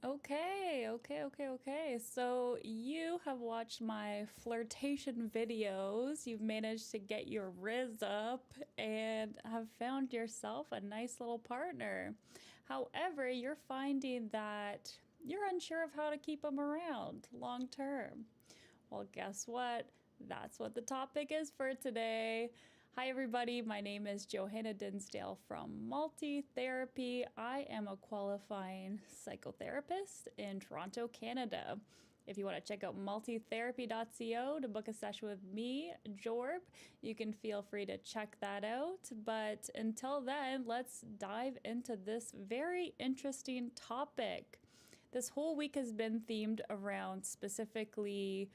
Okay. So you have watched my flirtation videos. You've managed to get your riz up and have found yourself a nice little partner. However, you're finding that you're unsure of how to keep them around long term. Well, guess what? That's what the topic is for today. Hi, everybody. My name is Johanna Dinsdale from Multi Therapy. I am a qualifying psychotherapist in Toronto, Canada. If you want to check out multitherapy.co to book a session with me, Jorb, you can feel free to check that out. But until then, let's dive into this very interesting topic. This whole week has been themed around specifically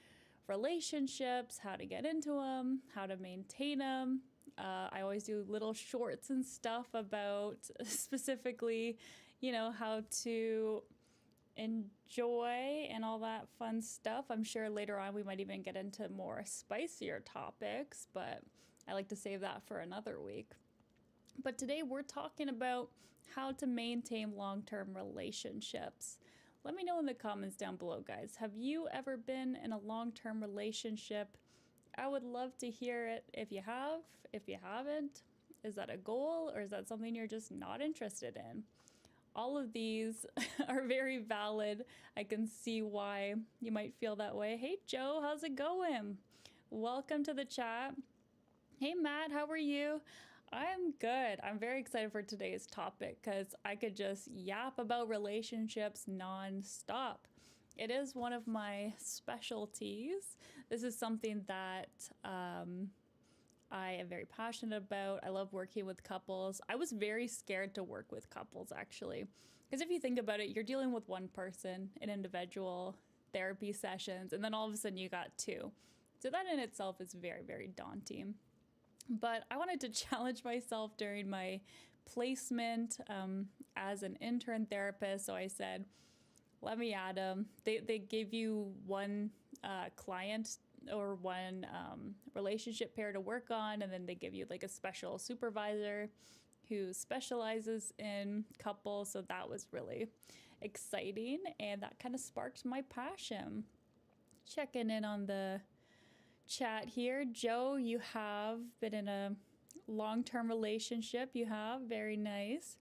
relationships, how to get into them, how to maintain them. I always do little shorts and stuff about specifically, how to enjoy and all that fun stuff. I'm sure later on we might even get into more spicier topics, but I like to save that for another week. But today we're talking about how to maintain long-term relationships. Let me know in the comments down below, guys. Have you ever been in a long-term relationship? I would love to hear it if you have. If you haven't, is that a goal or is that something you're just not interested in? All of these are very valid. I can see why you might feel that way. Hey, Joe, how's it going? Welcome to the chat. Hey, Matt, how are you? I'm good. I'm very excited for today's topic because I could just yap about relationships nonstop. It is one of my specialties. This is something that I am very passionate about. I love working with couples. I was very scared to work with couples, actually, because if you think about it, you're dealing with one person in individual therapy sessions, and then all of a sudden you got two. So that in itself is very, very daunting. But I wanted to challenge myself during my placement as an intern therapist. So I said, let me add them. They give you one client or one relationship pair to work on, and then they give you like a special supervisor who specializes in couples. So that was really exciting, and that kind of sparked my passion. Checking in on the chat here. Joe, you have been in a long-term relationship. You have. Very nice.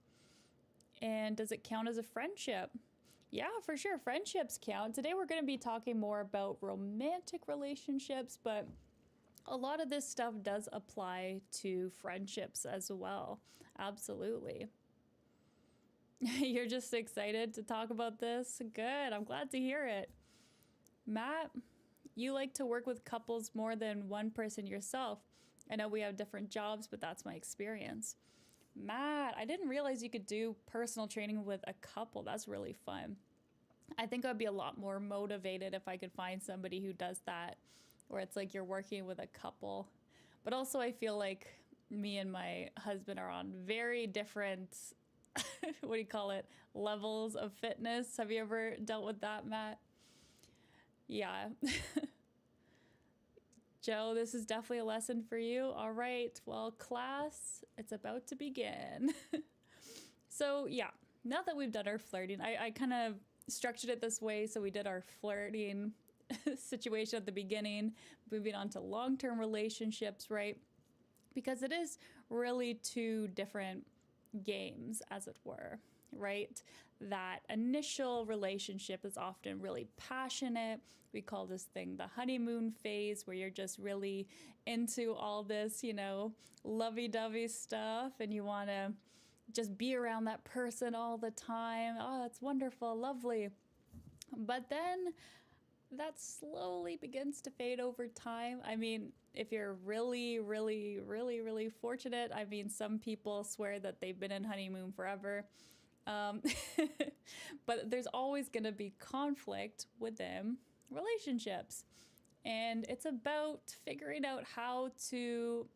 And does it count as a friendship? Yeah, for sure. Friendships count. Today we're going to be talking more about romantic relationships, but a lot of this stuff does apply to friendships as well. Absolutely. You're just excited to talk about this? Good. I'm glad to hear it. Matt, you like to work with couples more than one person yourself. I know we have different jobs, but that's my experience. Matt, I didn't realize you could do personal training with a couple. That's really fun. I think I'd be a lot more motivated if I could find somebody who does that, where it's like you're working with a couple. But also I feel like me and my husband are on very different, what do you call it, levels of fitness. Have you ever dealt with that, Matt? Yeah. Joe, this is definitely a lesson for you. All right, well, class, it's about to begin. So yeah, now that we've done our flirting, I kind of structured it this way. So we did our flirting situation at the beginning, moving on to long-term relationships, right? Because it is really two different games, as it were, right? That initial relationship is often really passionate. We call this thing the honeymoon phase, where you're just really into all this, lovey-dovey stuff, and you want to just be around that person all the time. Oh, it's wonderful, lovely. But then that slowly begins to fade over time. I mean, if you're really, really, really, really fortunate, I mean, some people swear that they've been in honeymoon forever. But there's always going to be conflict within relationships. And it's about figuring out how to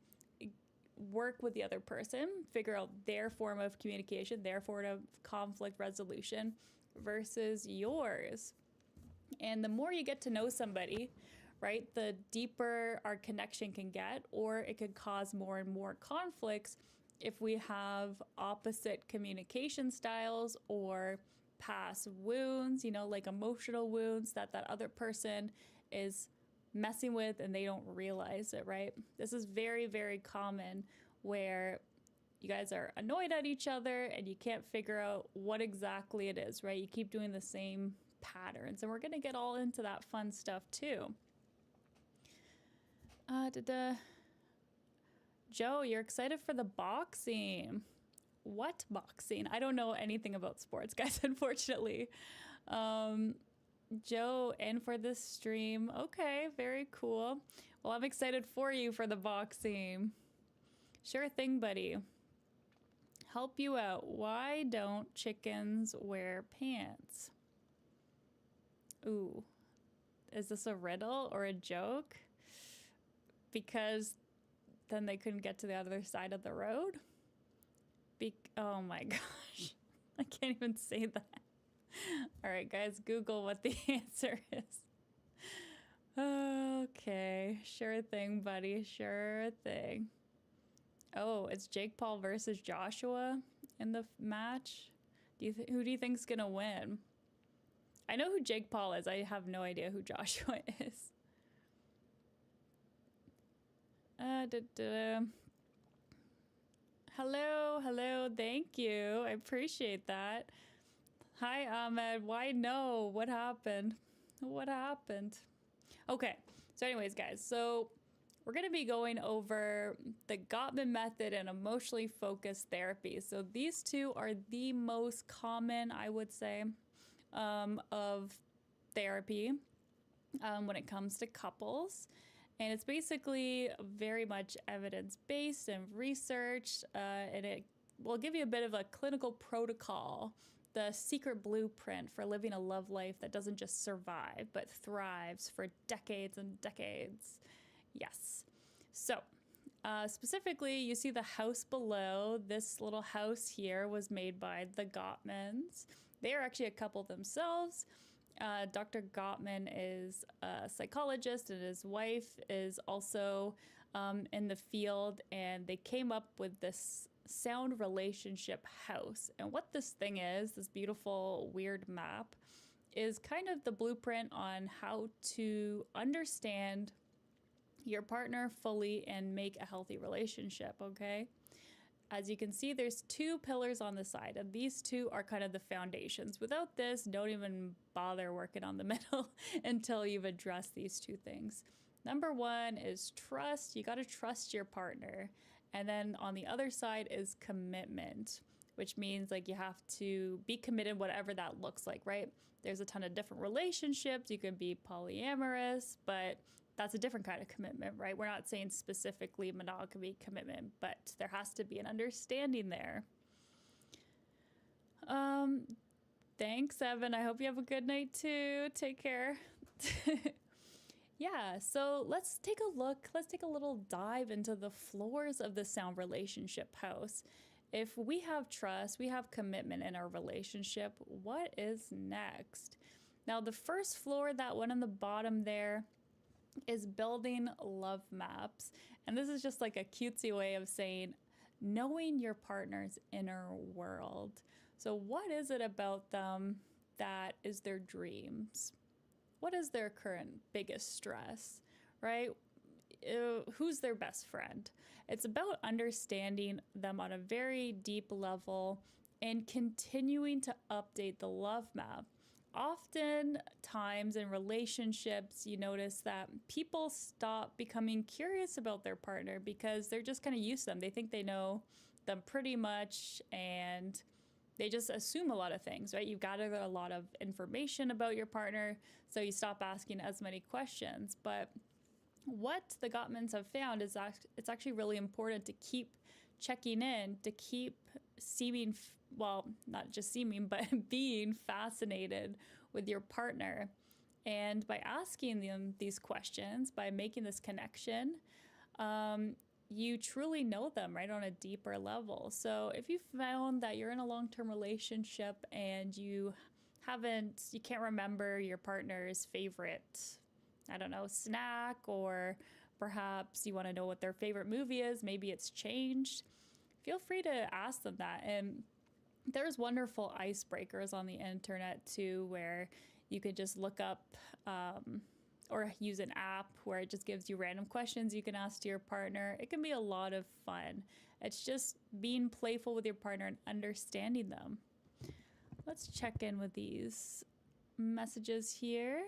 work with the other person, figure out their form of communication, their form of conflict resolution versus yours. And the more you get to know somebody, right, the deeper our connection can get, or it could cause more and more conflicts if we have opposite communication styles or past wounds, like emotional wounds that that other person is messing with and they don't realize it, right? This is very, very common where you guys are annoyed at each other and you can't figure out what exactly it is, right? You keep doing the same patterns, and we're going to get all into that fun stuff too. Joe, you're excited for the boxing. What boxing? I don't know anything about sports, guys, unfortunately. Joe, in for this stream. Okay, very cool. Well, I'm excited for you for the boxing. Sure thing, buddy. Help you out. Why don't chickens wear pants? Ooh, is this a riddle or a joke? Because then they couldn't get to the other side of the road? Oh my gosh, I can't even say that. All right, guys, Google what the answer is. Okay, sure thing, buddy, sure thing. Oh, it's Jake Paul versus Joshua in the match. Who do you think's gonna win? I know who Jake Paul is. I have no idea who Joshua is. Hello, thank you. I appreciate that. Hi, Ahmed. Why no? What happened? Okay, so anyways, guys, so we're going to be going over the Gottman method and emotionally focused therapy. So these two are the most common, I would say, of therapy when it comes to couples. And it's basically very much evidence-based and researched, and it will give you a bit of a clinical protocol, the secret blueprint for living a love life that doesn't just survive, but thrives for decades and decades. Yes. So, specifically, you see the house below. This little house here was made by the Gottmans. They are actually a couple themselves. Dr. Gottman is a psychologist, and his wife is also in the field, and they came up with this sound relationship house. And what this thing is, this beautiful weird map, is kind of the blueprint on how to understand your partner fully and make a healthy relationship, okay? As you can see, there's two pillars on the side, and these two are kind of the foundations. Without this, don't even bother working on the middle until you've addressed these two things. Number one is trust. You got to trust your partner. And then on the other side is commitment, which means like you have to be committed, whatever that looks like, right? There's a ton of different relationships. You can be polyamorous, but that's a different kind of commitment, right? We're not saying specifically monogamy commitment, but there has to be an understanding there. Thanks, Evan. I hope you have a good night too. Take care. Yeah, so let's take a look. Let's take a little dive into the floors of the sound relationship house. If we have trust, we have commitment in our relationship, what is next? Now, the first floor, that one on the bottom there, is building love maps. And this is just like a cutesy way of saying knowing your partner's inner world. So what is it about them that is their dreams? What is their current biggest stress, right? Who's their best friend? It's about understanding them on a very deep level and continuing to update the love map. Oftentimes in relationships, you notice that people stop becoming curious about their partner because they're just kind of used to them. They think they know them pretty much, and they just assume a lot of things, right? You've gathered a lot of information about your partner, so you stop asking as many questions. But what the Gottmans have found is that it's actually really important to keep checking in, to keep seeming, well, not just seeming, but being fascinated with your partner. And by asking them these questions, by making this connection, you truly know them, right, on a deeper level. So if you found that you're in a long-term relationship and you can't remember your partner's favorite, I don't know, snack, or perhaps you want to know what their favorite movie is, maybe it's changed, feel free to ask them that. And There's wonderful icebreakers on the internet too, where you could just look up or use an app where it just gives you random questions you can ask to your partner. It can be a lot of fun. It's just being playful with your partner and understanding them. Let's check in with these messages here.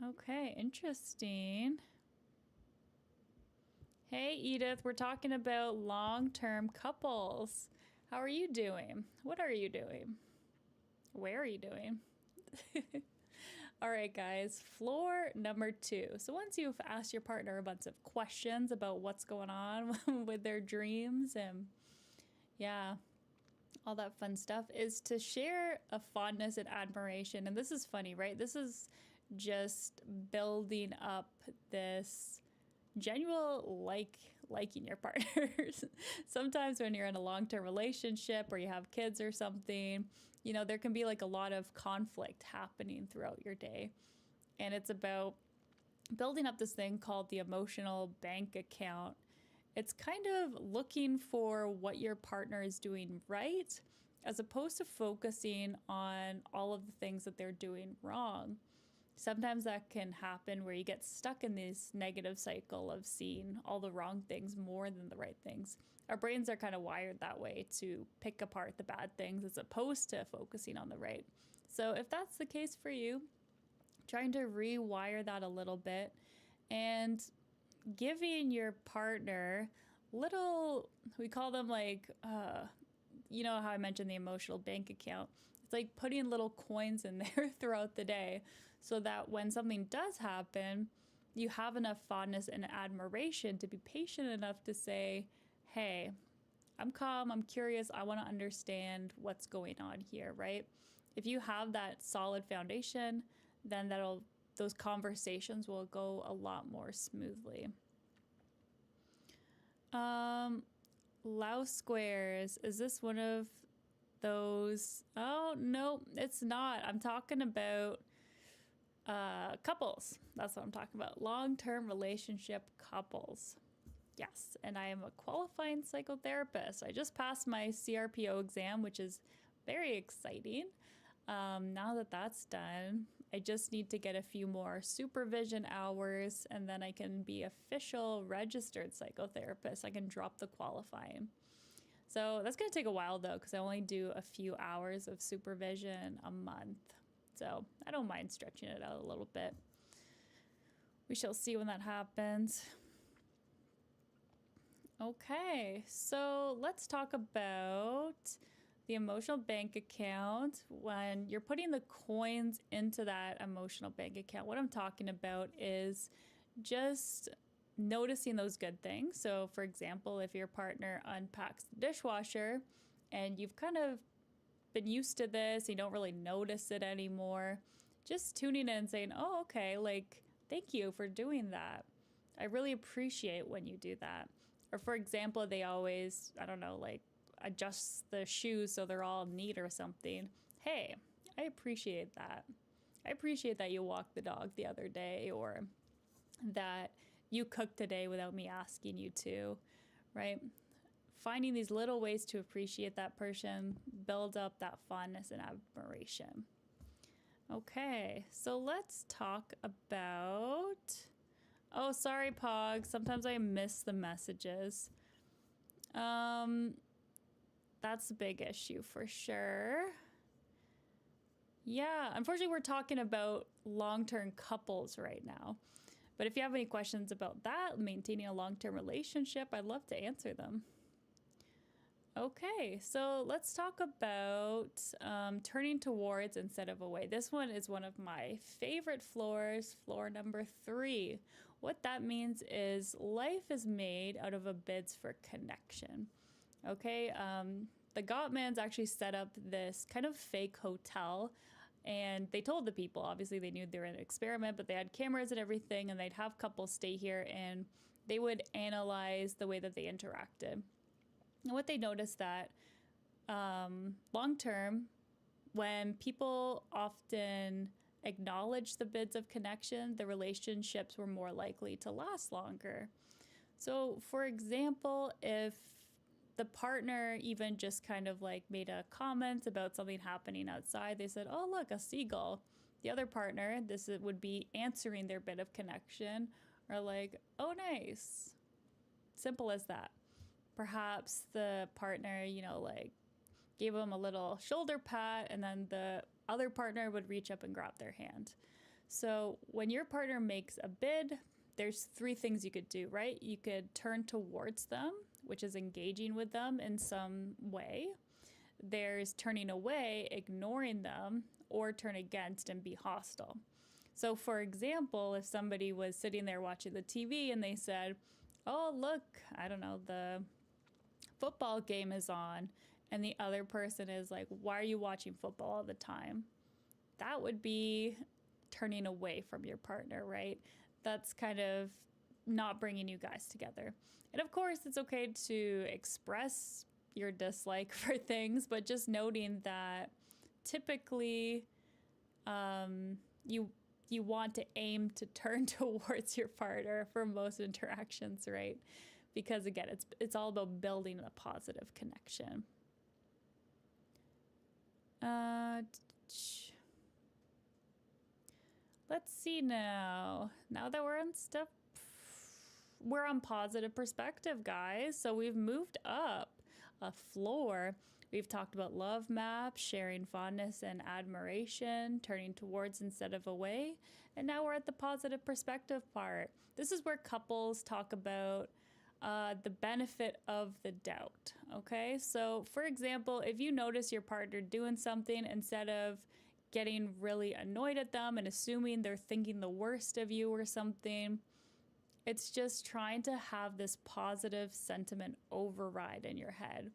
Okay, interesting. Hey, Edith, we're talking about long-term couples. How are you doing? What are you doing? Where are you doing? All right, guys, floor number 2. So once you've asked your partner a bunch of questions about what's going on with their dreams and all that fun stuff, is to share a fondness and admiration. And this is funny, right? This is just building up this genuine liking your partners. Sometimes when you're in a long-term relationship or you have kids or something, you know, there can be like a lot of conflict happening throughout your day. And it's about building up this thing called the emotional bank account. It's kind of looking for what your partner is doing right, as opposed to focusing on all of the things that they're doing wrong. Sometimes that can happen where you get stuck in this negative cycle of seeing all the wrong things more than the right things. Our brains are kind of wired that way, to pick apart the bad things as opposed to focusing on the right. So if that's the case for you, trying to rewire that a little bit and giving your partner little, we call them like, you know how I mentioned the emotional bank account. It's like putting little coins in there throughout the day, so that when something does happen, you have enough fondness and admiration to be patient enough to say, hey, I'm calm, I'm curious, I want to understand what's going on here, right? If you have that solid foundation, then those conversations will go a lot more smoothly. Louse squares, is this one of those? Oh, no, it's not. I'm talking about couples. That's what I'm talking about. Long-term relationship couples. Yes, and I am a qualifying psychotherapist. I just passed my CRPO exam, which is very exciting. Now that that's done, I just need to get a few more supervision hours, and then I can be official registered psychotherapist. I can drop the qualifying. So that's going to take a while, though, because I only do a few hours of supervision a month. So I don't mind stretching it out a little bit. We shall see when that happens. Okay, so let's talk about the emotional bank account. When you're putting the coins into that emotional bank account, what I'm talking about is just noticing those good things. So for example, if your partner unpacks the dishwasher and you've kind of been used to this, you don't really notice it anymore, just tuning in and saying, oh, okay, like, thank you for doing that. I really appreciate when you do that. Or for example, they always, I don't know, like adjust the shoes so they're all neat or something. Hey, I appreciate that. I appreciate that you walked the dog the other day, or that you cooked today without me asking you to, right? Finding these little ways to appreciate that person, build up that fondness and admiration. Okay, so let's talk about, oh, sorry, Pog, sometimes I miss the messages. That's a big issue for sure. Yeah, unfortunately, we're talking about long-term couples right now. But if you have any questions about that, maintaining a long-term relationship, I'd love to answer them. Okay, so let's talk about turning towards instead of away. This one is one of my favorite floors, floor number 3. What that means is life is made out of a bids for connection. Okay, the Gottmans actually set up this kind of fake hotel, and they told the people, obviously they knew they were in an experiment, but they had cameras and everything, and they'd have couples stay here and they would analyze the way that they interacted. And what they noticed that long term, when people often acknowledge the bids of connection, the relationships were more likely to last longer. So for example, if the partner even just kind of like made a comment about something happening outside. They said, oh, look, a seagull. The other partner, would be answering their bit of connection, or like, oh, nice. Simple as that. Perhaps the partner, like gave them a little shoulder pat, and then the other partner would reach up and grab their hand. So when your partner makes a bid, there's 3 things you could do, right? You could turn towards them, which is engaging with them in some way. There's turning away, ignoring them, or turn against and be hostile. So for example, if somebody was sitting there watching the TV and they said, oh, look, I don't know, the football game is on, and the other person is like, why are you watching football all the time? That would be turning away from your partner, right? That's kind of not bringing you guys together. And of course, it's okay to express your dislike for things, but just noting that typically you want to aim to turn towards your partner for most interactions, right? Because again, it's all about building a positive connection. Let's see now. Now that we're on positive perspective, guys. So we've moved up a floor. We've talked about love maps, sharing fondness and admiration, turning towards instead of away. And now we're at the positive perspective part. This is where couples talk about the benefit of the doubt. Okay, so for example, if you notice your partner doing something, instead of getting really annoyed at them and assuming they're thinking the worst of you or something, it's just trying to have this positive sentiment override in your head.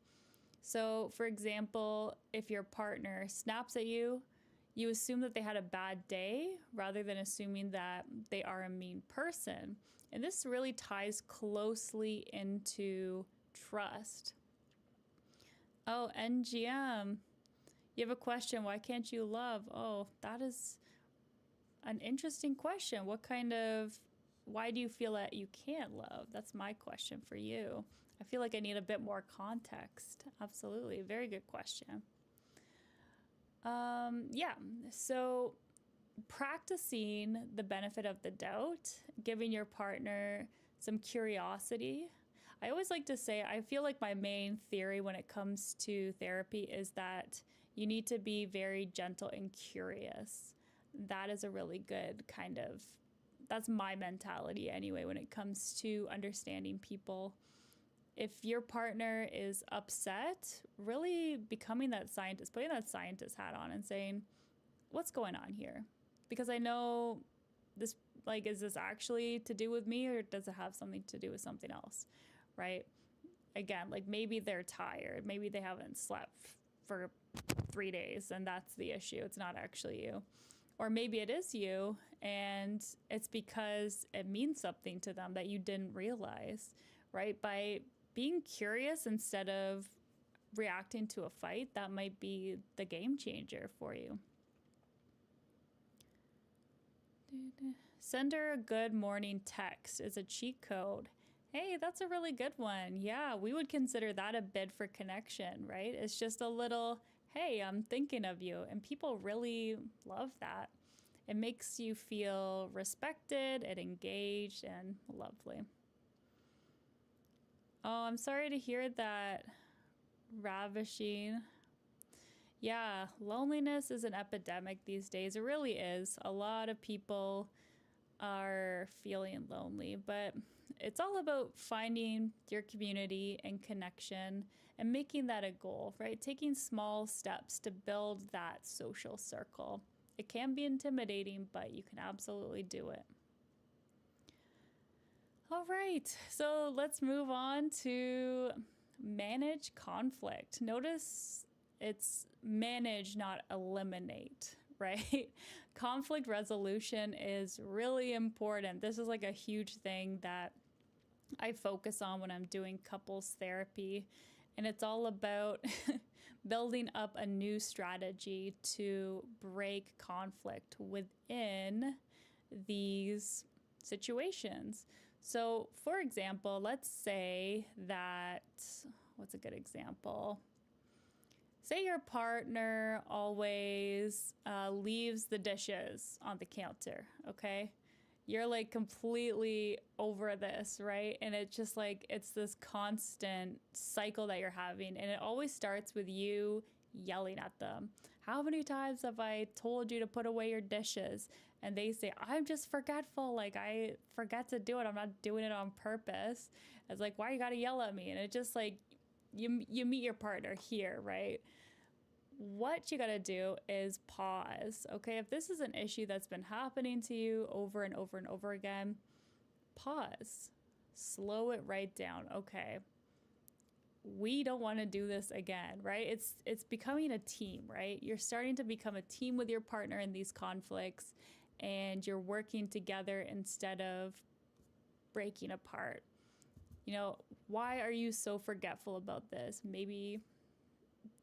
So for example, if your partner snaps at you, you assume that they had a bad day rather than assuming that they are a mean person. And this really ties closely into trust. Oh, NGM, you have a question. Why can't you love? Oh, that is an interesting question. Why do you feel that you can't love? That's my question for you. I feel like I need a bit more context. Absolutely. Very good question. Yeah. So practicing the benefit of the doubt, giving your partner some curiosity. I always like to say, I feel like my main theory when it comes to therapy is that you need to be very gentle and curious. That is a really good that's my mentality anyway when it comes to understanding people. If your partner is upset, really becoming that scientist, putting that scientist hat on and saying, what's going on here? Because I know this, is this actually to do with me, or does it have something to do with something else, right? Again, maybe they're tired. Maybe they haven't slept for 3 days and that's the issue. It's not actually you. Or maybe it is you and it's because it means something to them that you didn't realize, right? By being curious instead of reacting to a fight, that might be the game changer for you. Send her a good morning text is a cheat code. Hey, that's a really good one. Yeah, we would consider that a bid for connection, right? It's just a little, hey, I'm thinking of you. And people really love that. It makes you feel respected and engaged and lovely. Oh, I'm sorry to hear that, Ravishing. Yeah, loneliness is an epidemic these days. It really is. A lot of people are feeling lonely, but it's all about finding your community and connection and making that a goal, right? Taking small steps to build that social circle. It can be intimidating, but you can absolutely do it. All right, so let's move on to manage conflict. Notice it's manage, not eliminate, right? Conflict resolution is really important. This is a huge thing that I focus on when I'm doing couples therapy. And it's all about building up a new strategy to break conflict within these situations. So, for example, let's say that, what's a good example? Say your partner always leaves the dishes on the counter, okay? You're like completely over this, right? And it's just like, it's this constant cycle that you're having. And it always starts with you yelling at them. How many times have I told you to put away your dishes? And they say, I'm just forgetful. Like, I forget to do it. I'm not doing it on purpose. It's like, why you gotta yell at me? And it just like, you meet your partner here, right? What you got to do is pause. Okay, if this is an issue that's been happening to you over and over and over again, pause. Slow it right down. Okay, we don't want to do this again, right? It's becoming a team, right? You're starting to become a team with your partner in these conflicts, and you're working together instead of breaking apart. You know, why are you so forgetful about this? Maybe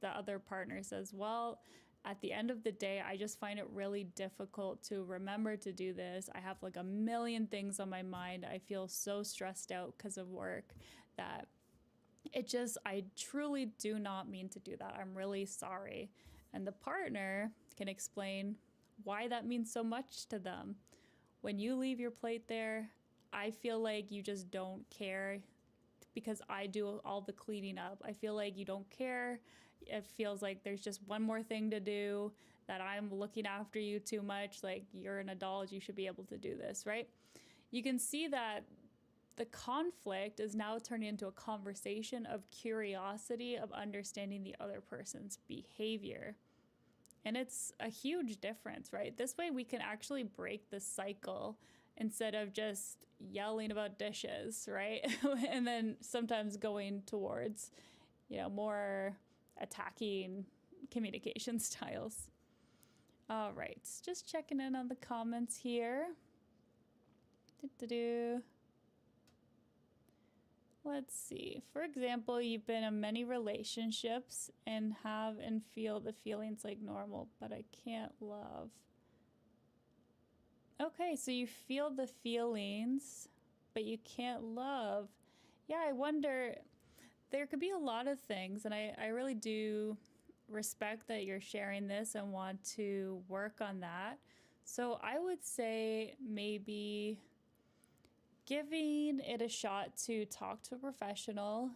the other partner says, well, at the end of the day, I just find it really difficult to remember to do this. I have like a million things on my mind. I feel so stressed out because of work that I truly do not mean to do that. I'm really sorry. And the partner can explain why that means so much to them. When you leave your plate there, I feel like you just don't care because I do all the cleaning up. I feel like you don't care. It feels like there's just one more thing to do, that I'm looking after you too much. Like, you're an adult, you should be able to do this, right? You can see that the conflict is now turning into a conversation of curiosity, of understanding the other person's behavior. And it's a huge difference, right? This way we can actually break the cycle instead of just yelling about dishes, right? And then sometimes going towards, more attacking communication styles. All right, just checking in on the comments here. Let's see. For example, you've been in many relationships and have and feel the feelings like normal, but I can't love. Okay, so you feel the feelings, but you can't love. Yeah, I wonder, there could be a lot of things, and I really do respect that you're sharing this and want to work on that. So I would say maybe giving it a shot to talk to a professional.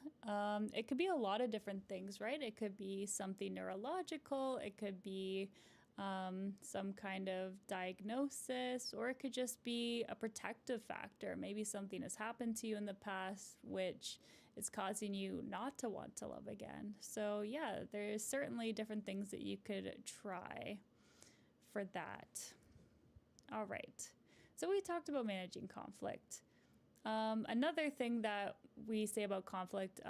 It could be a lot of different things, right? It could be something neurological, it could be some kind of diagnosis, or it could just be a protective factor. Maybe something has happened to you in the past which is causing you not to want to love again. So yeah, there's certainly different things that you could try for that. All right, so we talked about managing conflict. Another thing that we say about conflict,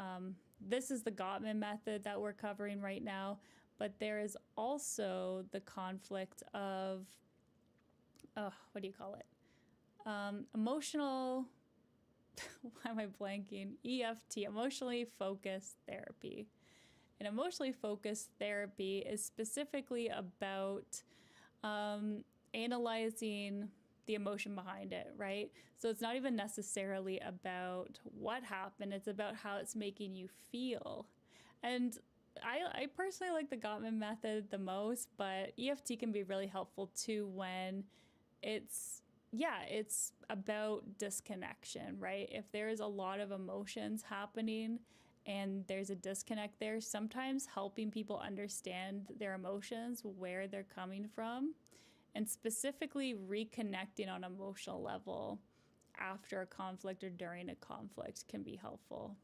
this is the Gottman method that we're covering right now, but there is also the conflict of, what do you call it? Emotional, why am I blanking? EFT, emotionally focused therapy. And emotionally focused therapy is specifically about analyzing the emotion behind it, right? So it's not even necessarily about what happened, it's about how it's making you feel. And I personally like the Gottman method the most, but EFT can be really helpful too when it's about disconnection, right? If there is a lot of emotions happening and there's a disconnect there, sometimes helping people understand their emotions, where they're coming from, and specifically reconnecting on an emotional level after a conflict or during a conflict can be helpful.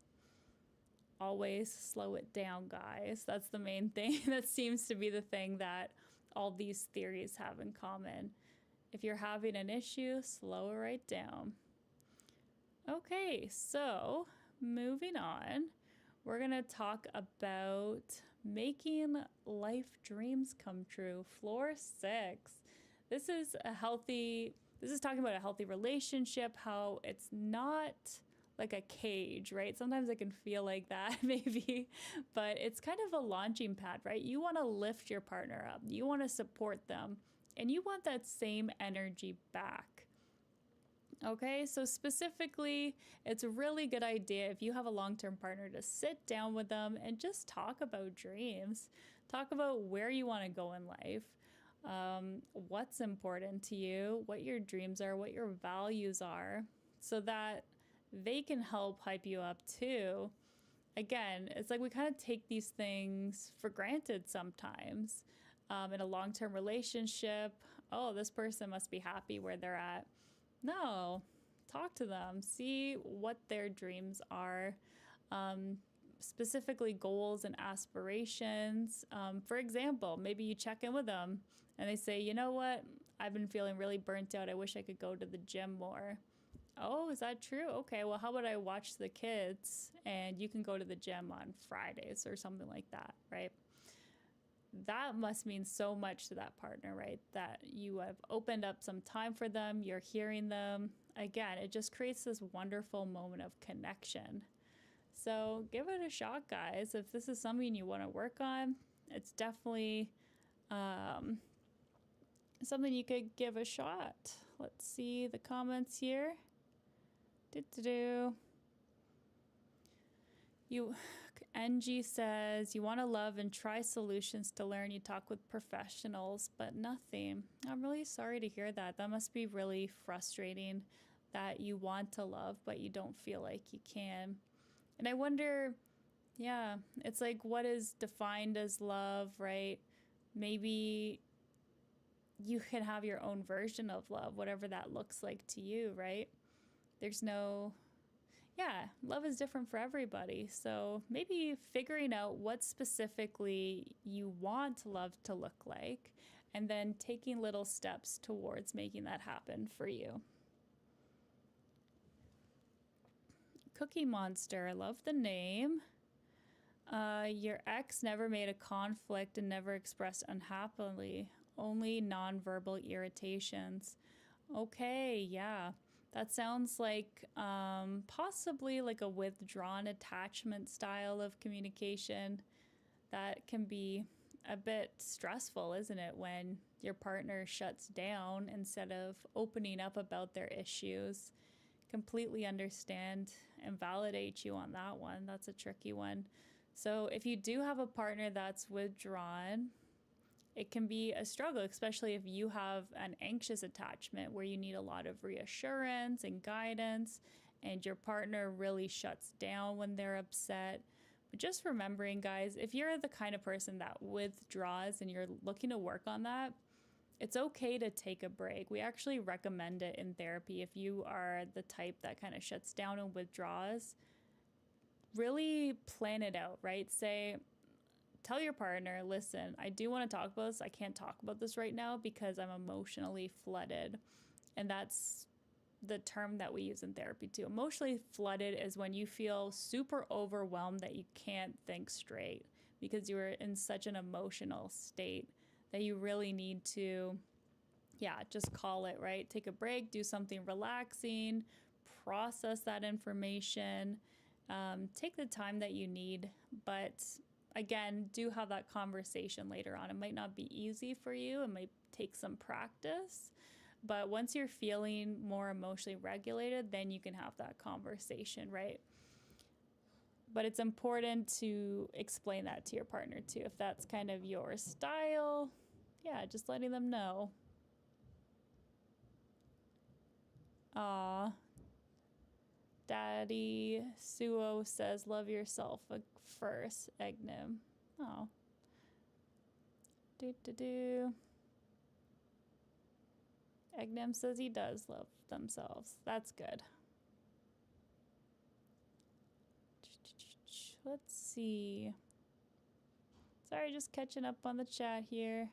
Always slow it down, guys. That's the main thing. That seems to be the thing that all these theories have in common. If you're having an issue, slow it right down. Okay, so moving on, we're gonna talk about making life dreams come true. Floor 6. This is talking about a healthy relationship, how it's not like a cage, right? Sometimes it can feel like that maybe, but it's kind of a launching pad, right? You want to lift your partner up, you want to support them, and you want that same energy back. Okay, so specifically, it's a really good idea if you have a long-term partner to sit down with them and just talk about dreams. Talk about where you want to go in life, what's important to you, what your dreams are, what your values are, so that they can help hype you up too. Again, it's like we kind of take these things for granted sometimes. In a long term relationship, oh, this person must be happy where they're at. No, talk to them, see what their dreams are, um, specifically goals and aspirations. For example, maybe you check in with them and they say, you know what, I've been feeling really burnt out. I wish I could go to the gym more. Oh, is that true? Okay, well, how about I watch the kids and you can go to the gym on Fridays or something like that, right? That must mean so much to that partner, right? That you have opened up some time for them, you're hearing them. Again, it just creates this wonderful moment of connection. So give it a shot, guys. If this is something you want to work on, it's definitely something you could give a shot. Let's see the comments here. You NG says you want to love and try solutions to learn. You talk with professionals, but nothing. I'm really sorry to hear that. That must be really frustrating that you want to love, but you don't feel like you can. And I wonder, yeah, it's like what is defined as love, right? Maybe you can have your own version of love, whatever that looks like to you, right? There's no, yeah, love is different for everybody. So maybe figuring out what specifically you want love to look like and then taking little steps towards making that happen for you. Cookie Monster, I love the name. Your ex never made a conflict and never expressed unhappily, only nonverbal irritations. Okay, yeah. That sounds like possibly like a withdrawn attachment style of communication that can be a bit stressful, isn't it, when your partner shuts down instead of opening up about their issues. Completely understand and validate you on that one. That's a tricky one. So if you do have a partner that's withdrawn, it can be a struggle, especially if you have an anxious attachment where you need a lot of reassurance and guidance, and your partner really shuts down when they're upset. But just remembering, guys, if you're the kind of person that withdraws and you're looking to work on that, it's okay to take a break. We actually recommend it in therapy if you are the type that kind of shuts down and withdraws. Really plan it out, right? Tell your partner, listen, I do want to talk about this. I can't talk about this right now because I'm emotionally flooded. And that's the term that we use in therapy too. Emotionally flooded is when you feel super overwhelmed that you can't think straight because you are in such an emotional state that you really need to, just call it, right? Take a break, do something relaxing, process that information, take the time that you need. But again, do have that conversation later on. It might not be easy for you. It might take some practice. But once you're feeling more emotionally regulated, then you can have that conversation, right? But it's important to explain that to your partner too. If that's kind of your style, just letting them know. Daddy Suo says, love yourself first, Egnim. Oh. Egnim says he does love themselves. That's good. Let's see. Sorry, just catching up on the chat here.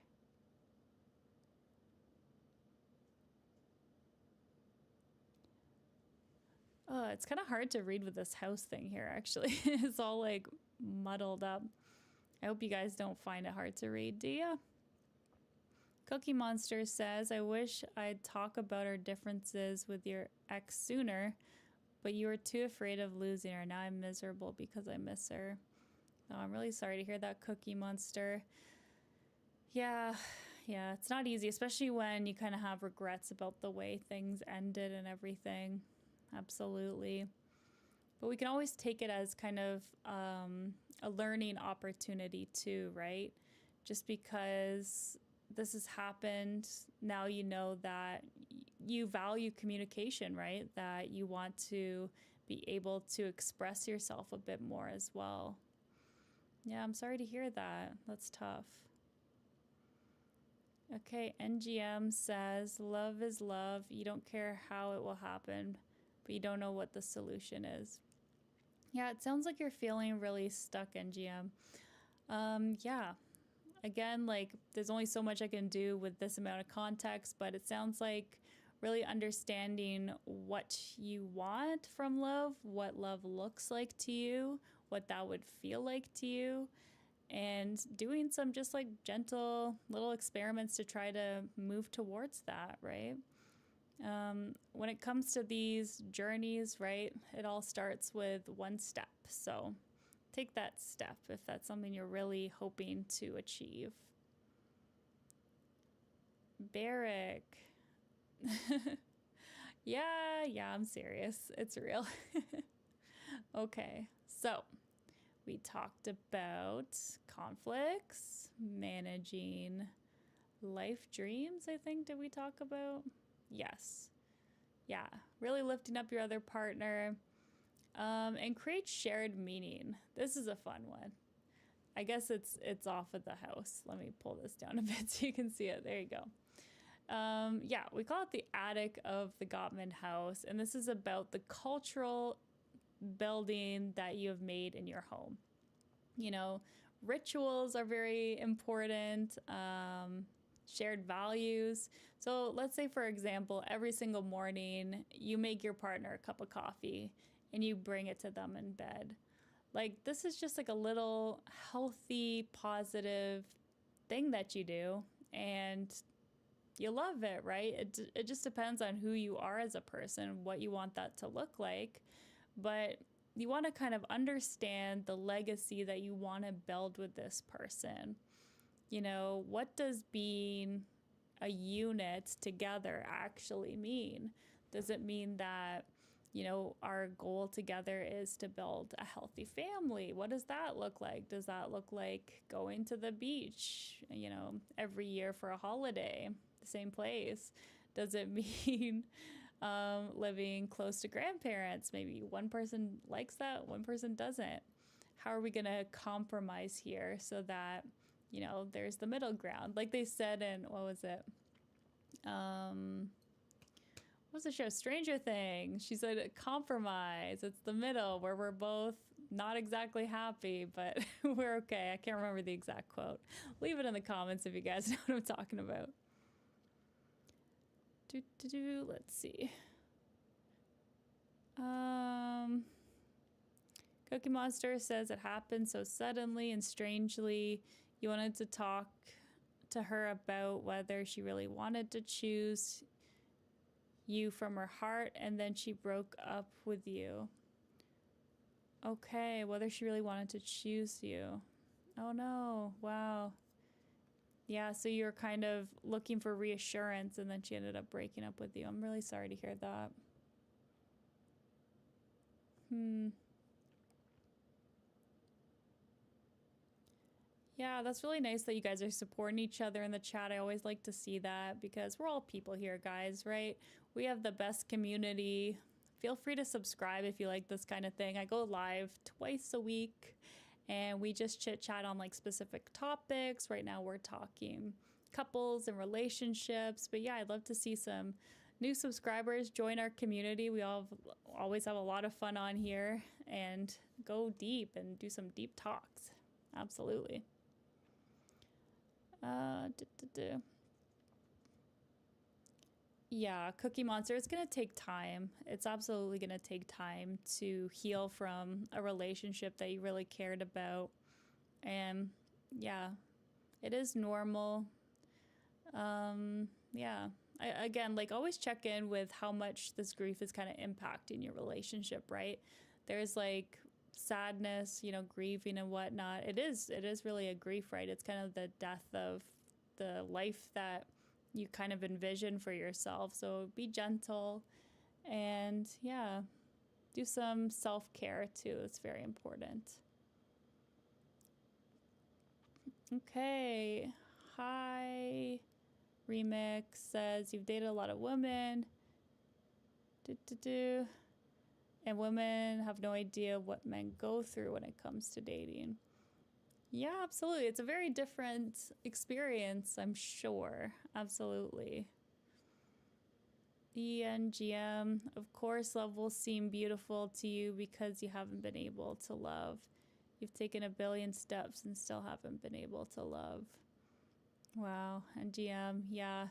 It's kind of hard to read with this house thing here, actually. It's all like muddled up. I hope you guys don't find it hard to read, do ya? Cookie Monster says, I wish I'd talk about our differences with your ex sooner, but you were too afraid of losing her. Now I'm miserable because I miss her. Oh, I'm really sorry to hear that, Cookie Monster. Yeah, Yeah, it's not easy, especially when you kind of have regrets about the way things ended and everything. Absolutely. But we can always take it as kind of a learning opportunity too, right? Just because this has happened, now you know that you value communication, right? That you want to be able to express yourself a bit more as well. Yeah, I'm sorry to hear that. That's tough. Okay, NGM says, love is love. You don't care how it will happen, but you don't know what the solution is. Yeah, it sounds like you're feeling really stuck, NGM. Yeah. Again, like, there's only so much I can do with this amount of context, but it sounds like really understanding what you want from love, what love looks like to you, what that would feel like to you, and doing some just like gentle little experiments to try to move towards that, right? When it comes to these journeys, right, it all starts with one step. So take that step if that's something you're really hoping to achieve. Barrick. Yeah, I'm serious. It's real. Okay, so we talked about conflicts, managing life dreams, I think. Did we talk about? Yes. Yeah, really lifting up your other partner, and create shared meaning. This is a fun one. I guess it's off of the house. Let me pull this down a bit so you can see it. There you go. Yeah, we call it the attic of the Gottman house, and this is about the cultural building that you have made in your home. You know, rituals are very important, shared values. So let's say, for example, every single morning you make your partner a cup of coffee and you bring it to them in bed. Like, this is just like a little healthy, positive thing that you do, and you love it, right? It just depends on who you are as a person, what you want that to look like. But you want to kind of understand the legacy that you want to build with this person. You know, what does being a unit together actually mean? Does it mean that, you know, our goal together is to build a healthy family? What does that look like? Does that look like going to the beach, you know, every year for a holiday, the same place? Does it mean living close to grandparents? Maybe one person likes that, one person doesn't. How are we going to compromise here so that, you know, there's the middle ground? Like they said in, what was it? What was the show? Stranger Things. She said compromise. It's the middle where we're both not exactly happy, but we're okay. I can't remember the exact quote. Leave it in the comments if you guys know what I'm talking about. Let's see. Cookie Monster says it happened so suddenly and strangely. You wanted to talk to her about whether she really wanted to choose you from her heart, and then she broke up with you. Okay, whether she really wanted to choose you. Oh no, wow. Yeah, so you're kind of looking for reassurance, and then she ended up breaking up with you. I'm really sorry to hear that. Yeah, that's really nice that you guys are supporting each other in the chat. I always like to see that because we're all people here, guys, right? We have the best community. Feel free to subscribe if you like this kind of thing. I go live twice a week and we just chit chat on like specific topics. Right now we're talking couples and relationships. But yeah, I'd love to see some new subscribers join our community. We always have a lot of fun on here and go deep and do some deep talks. Absolutely. Yeah, Cookie Monster, it's going to take time. It's absolutely going to take time to heal from a relationship that you really cared about. And yeah, it is normal. Yeah. Again, like, always check in with how much this grief is kind of impacting your relationship, right? There's like sadness, you know, grieving and whatnot. It is really a grief, right? It's kind of the death of the life that you kind of envision for yourself. So be gentle and yeah, do some self-care too. It's very important. Okay. Hi. Remix says you've dated a lot of women. And women have no idea what men go through when it comes to dating. Yeah, absolutely. It's a very different experience, I'm sure. Absolutely. ENGM, of course, love will seem beautiful to you because you haven't been able to love. You've taken a billion steps and still haven't been able to love. Wow. NGM, yeah.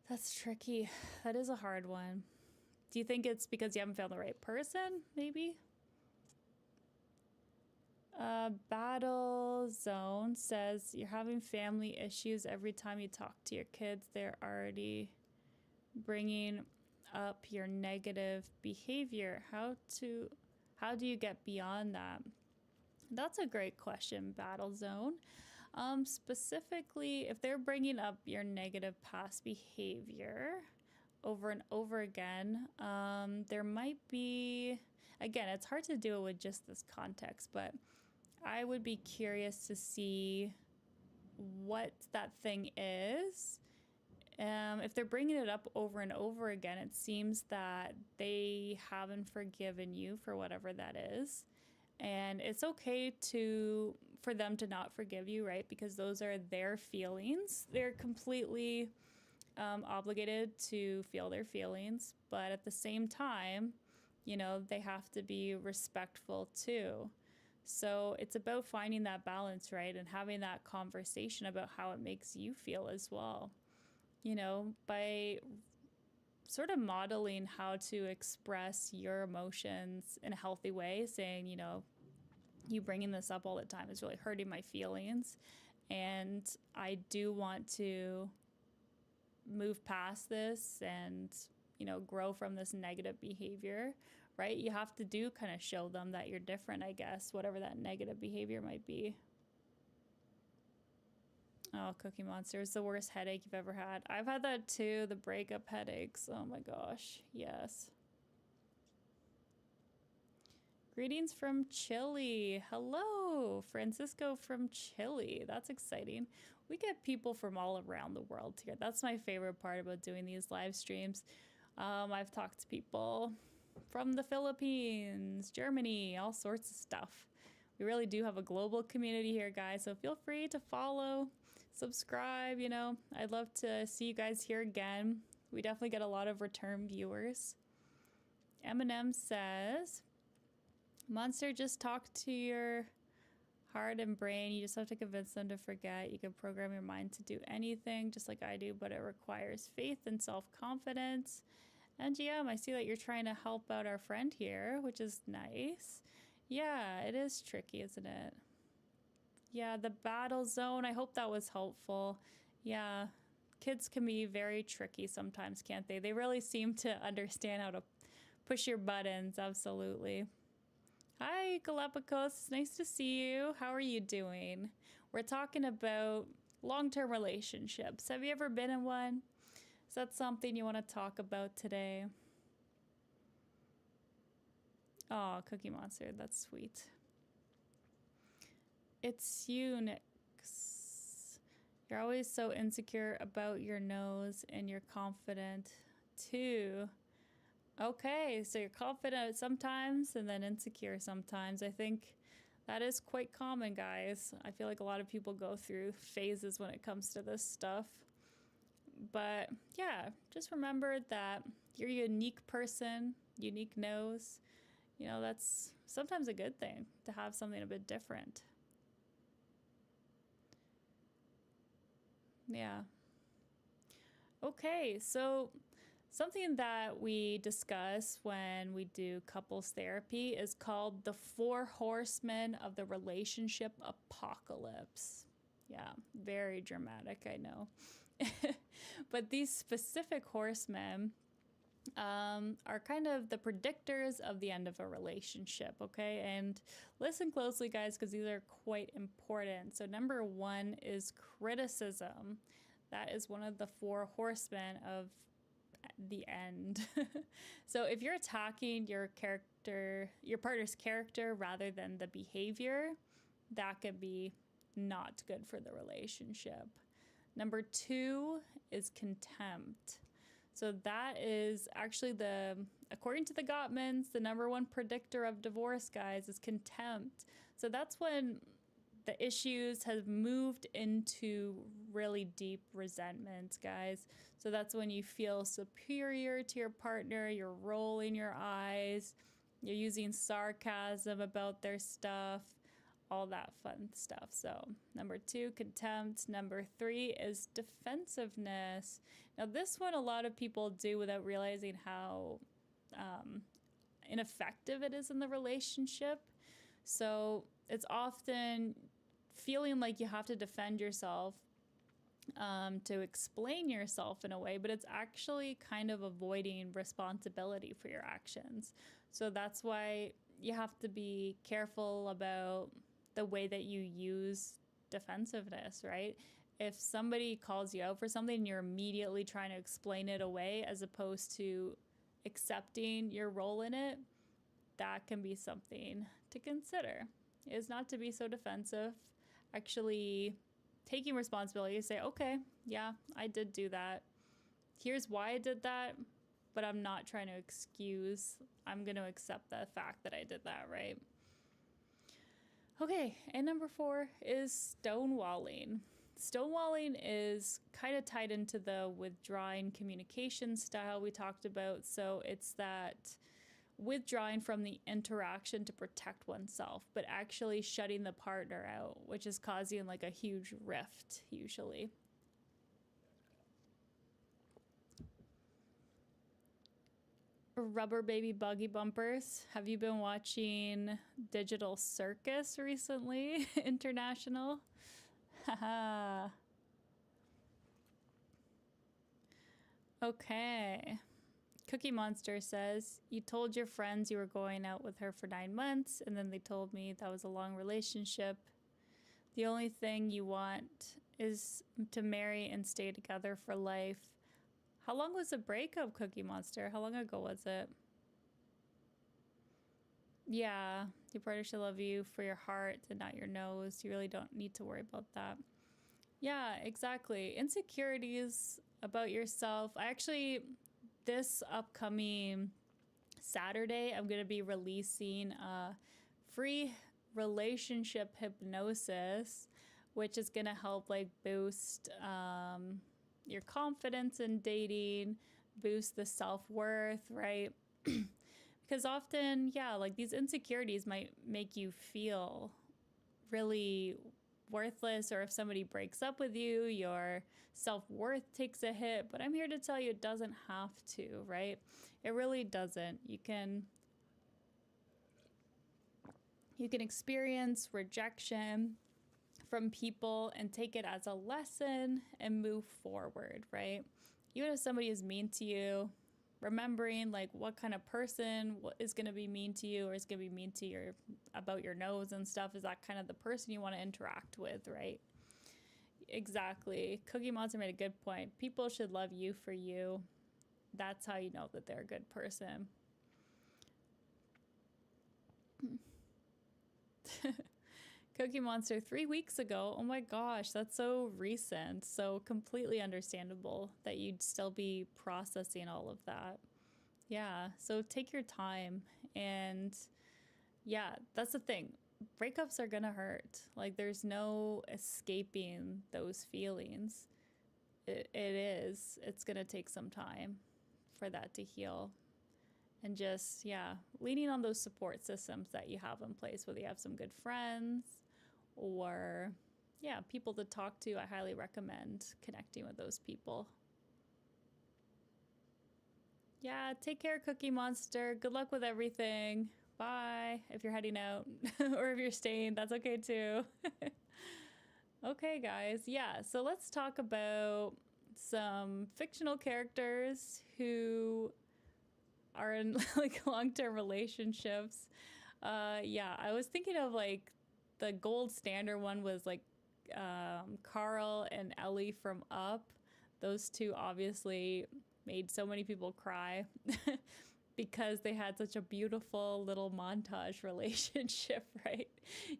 That's tricky. That is a hard one. Do you think it's because you haven't found the right person, maybe? Battle Zone says you're having family issues every time you talk to your kids. They're already bringing up your negative behavior. How do you get beyond that? That's a great question, Battle Zone. Specifically, if they're bringing up your negative past behavior over and over again, there might be, again, it's hard to do it with just this context, but I would be curious to see what that thing is. If they're bringing it up over and over again, it seems that they haven't forgiven you for whatever that is. And it's okay for them to not forgive you, right? Because those are their feelings. They're completely obligated to feel their feelings. But at the same time, they have to be respectful too. So it's about finding that balance, right? And having that conversation about how it makes you feel as well. By sort of modeling how to express your emotions in a healthy way, saying, you bringing this up all the time is really hurting my feelings. And I do want to move past this and, grow from this negative behavior, right? You have to kind of show them that you're different, I guess, whatever that negative behavior might be. Oh, Cookie Monster is the worst headache you've ever had. I've had that too, the breakup headaches. Oh my gosh, yes. Greetings from Chile. Hello, Francisco from Chile. That's exciting. We get people from all around the world here. That's my favorite part about doing these live streams. I've talked to people from the Philippines, Germany, all sorts of stuff. We really do have a global community here, guys, so feel free to follow, subscribe, I'd love to see you guys here again. We definitely get a lot of return viewers. Eminem says, Monster, just talk to your heart and brain. You just have to convince them to forget. You can program your mind to do anything, just like I do, but it requires faith and self-confidence. And yeah, I see that you're trying to help out our friend here, which is nice. Yeah, it is tricky, isn't it? Yeah, the battle zone. I hope that was helpful. Yeah, kids can be very tricky sometimes, can't they? They really seem to understand how to push your buttons. Absolutely. Hi, Galapagos. It's nice to see you. How are you doing? We're talking about long-term relationships. Have you ever been in one? Is that something you want to talk about today? Oh, Cookie Monster. That's sweet. It's you, Nix. You're always so insecure about your nose and you're confident too. Okay, so you're confident sometimes and then insecure sometimes. I think that is quite common, guys. I feel like a lot of people go through phases when it comes to this stuff. But yeah, just remember that you're a unique person, unique nose. That's sometimes a good thing to have something a bit different. Yeah. Okay, so something that we discuss when we do couples therapy is called the 4 horsemen of the relationship apocalypse. Yeah, very dramatic, I know. But these specific horsemen are kind of the predictors of the end of a relationship, okay? And listen closely, guys, because these are quite important. So, number one is criticism. That is one of the four horsemen of the end. So, if you're attacking your partner's character rather than the behavior, that could be not good for the relationship. Number two is contempt. So that is actually according to the Gottmans, the number one predictor of divorce, guys, is contempt. So that's when the issues have moved into really deep resentment, guys. So that's when you feel superior to your partner, you're rolling your eyes, you're using sarcasm about their stuff, all that fun stuff. So number two, contempt. Number three is defensiveness. Now this one a lot of people do without realizing how ineffective it is in the relationship. So it's often feeling like you have to defend yourself, to explain yourself in a way, but it's actually kind of avoiding responsibility for your actions. So that's why you have to be careful about the way that you use defensiveness, right? If somebody calls you out for something, you're immediately trying to explain it away as opposed to accepting your role in it, that can be something to consider, is not to be so defensive. Actually taking responsibility, say, okay, yeah, I did do that. Here's why I did that, but I'm not trying to excuse. I'm going to accept the fact that I did that, right? Okay, and number four is stonewalling. Stonewalling is kind of tied into the withdrawing communication style we talked about. So it's that withdrawing from the interaction to protect oneself, but actually shutting the partner out, which is causing like a huge rift usually. Rubber baby buggy bumpers. Have you been watching Digital Circus recently? International? Haha. Okay. Cookie Monster says, you told your friends you were going out with her for 9 months, and then they told me that was a long relationship. The only thing you want is to marry and stay together for life. How long was the breakup, Cookie Monster? How long ago was it? Yeah, your partner should love you for your heart and not your nose. You really don't need to worry about that. Yeah, exactly. Insecurities about yourself. This upcoming Saturday, I'm going to be releasing a free relationship hypnosis, which is going to help like boost your confidence in dating, boost the self-worth, right? Because often, yeah, like these insecurities might make you feel really worthless, or if somebody breaks up with you, your self-worth takes a hit. But I'm here to tell you it doesn't have to, right? It really doesn't. You can experience rejection from people and take it as a lesson and move forward, right? Even if somebody is mean to you, remembering like what kind of person is going to be mean to you, or is going to be mean to about your nose and stuff, is that kind of the person you want to interact with, right? Exactly. Cookie Monster made a good point. People should love you for you. That's how you know that they're a good person. Cookie Monster 3 weeks ago. Oh my gosh, that's so recent. So completely understandable that you'd still be processing all of that. Yeah, so take your time. And yeah, that's the thing. Breakups are gonna hurt. Like there's no escaping those feelings. It is. It's gonna take some time for that to heal. And just, yeah, leaning on those support systems that you have in place, whether you have some good friends or, yeah, people to talk to. I highly recommend connecting with those people. Yeah, take care, Cookie Monster. Good luck with everything. Bye. If you're heading out or if you're staying, that's okay too. Okay, guys. Yeah, so let's talk about some fictional characters who are in like long-term relationships, yeah, I was thinking of like the gold standard one was like Carl and Ellie from Up. Those two obviously made so many people cry because they had such a beautiful little montage relationship, right?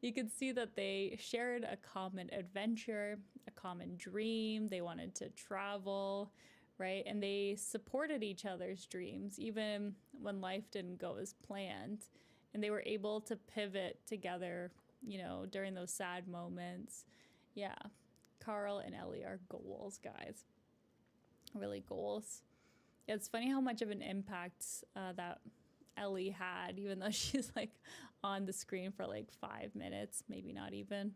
You could see that they shared a common adventure, a common dream. They wanted to travel, right? And they supported each other's dreams, even when life didn't go as planned. And they were able to pivot together, you know, during those sad moments. Yeah, Carl and Ellie are goals, guys. Really goals. Yeah, it's funny how much of an impact that Ellie had, even though she's like on the screen for like 5 minutes, maybe not even.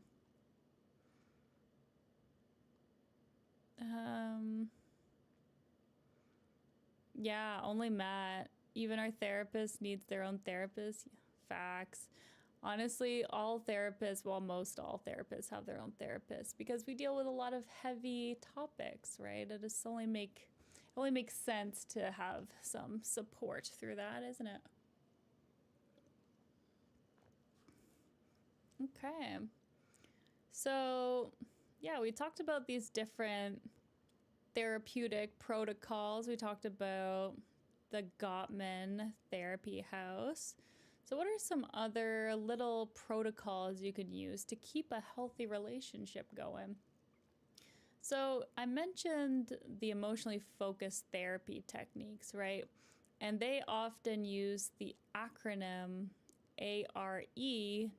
Yeah, only Matt. Even our therapist needs their own therapist. Facts. Honestly, all therapists, well, most all therapists have their own therapist because we deal with a lot of heavy topics, right? It only makes sense to have some support through that, isn't it? Okay. So, yeah, we talked about these different therapeutic protocols. We talked about the Gottman Therapy House. So, what are some other little protocols you can use to keep a healthy relationship going? So, I mentioned the emotionally focused therapy techniques, right? And they often use the acronym ARE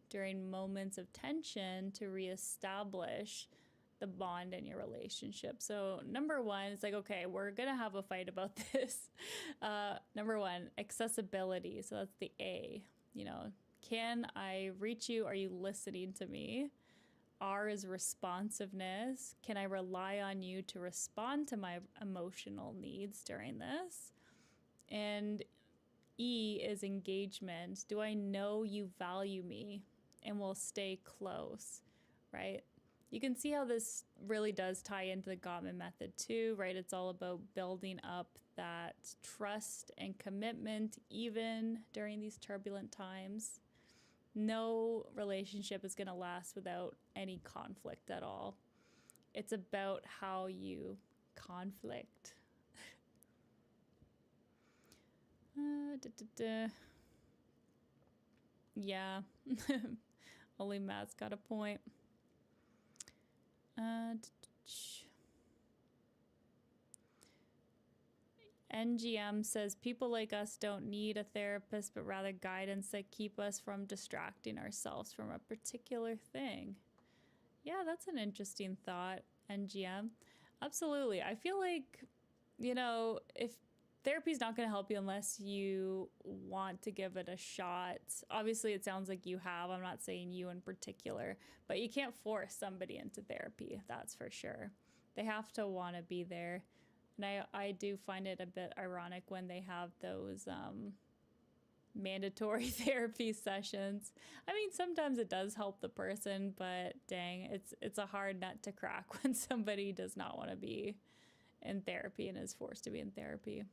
during moments of tension to reestablish the bond in your relationship. So, number one, it's like, okay, we're going to have a fight about this. Number one, accessibility. So, that's the A. You know, can I reach you? Are you listening to me? R is responsiveness. Can I rely on you to respond to my emotional needs during this? And E is engagement. Do I know you value me and will stay close, right? You can see how this really does tie into the Gottman method too, right? It's all about building up that trust and commitment even during these turbulent times. No relationship is going to last without any conflict at all. It's about how you conflict. Yeah, only Matt's got a point. NGM says people like us don't need a therapist, but rather guidance that keep us from distracting ourselves from a particular thing. Yeah, that's an interesting thought, NGM. Absolutely. I feel like, you know, if therapy's not going to help you unless you want to give it a shot. Obviously, it sounds like you have. I'm not saying you in particular, but you can't force somebody into therapy. That's for sure. They have to want to be there. And I do find it a bit ironic when they have those mandatory therapy sessions. I mean, sometimes it does help the person, but dang, it's a hard nut to crack when somebody does not want to be in therapy and is forced to be in therapy.